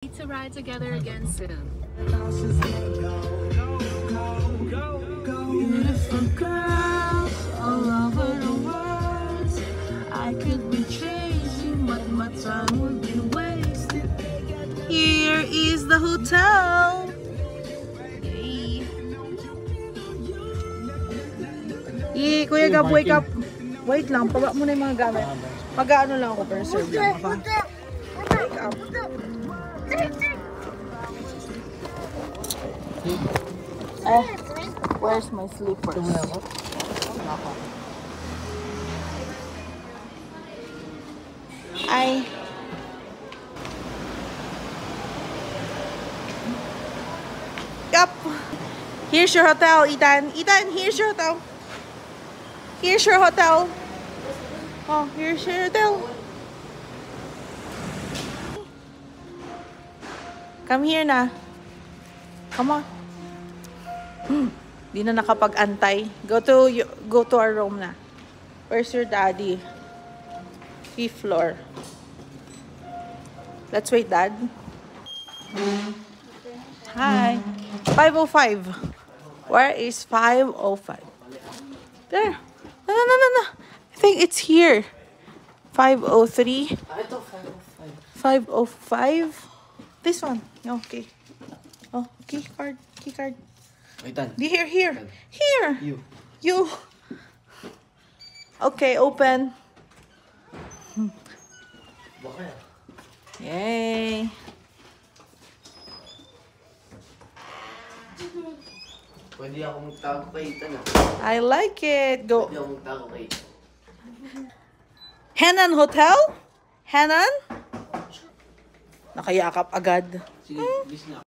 To ride together again soon. Beautiful girls all over the world. I could be chasing, but my time would be wasted. Here is the hotel. Yay! Yay, Kuya Gab, wake up. Wait lang, pabak mo na yung mga gamit. Mag-ano lang ako, pero serve lang ako. Wake up. Where's my slippers? Ay. Yup. Here's your hotel, Ethan. Ethan, here's your hotel. Here's your hotel. Oh, here's your hotel. Come here na. Come on. Di na nakapag-antay. Go to our room na. Where's your daddy? 5th floor. Let's wait, Dad. Hi. 505. Where is 505? There. No. I think it's here. 503. 505. This one. Okay. Oh, key card. Wait, Dan. Here. Here. You. Okay, open. Yay. Pwede ako magtago kay Ethan I like it. Go. Pwede ako magtago kay Ethan. Henan Hotel? Henan? Nakayakap agad. Sige, bis na.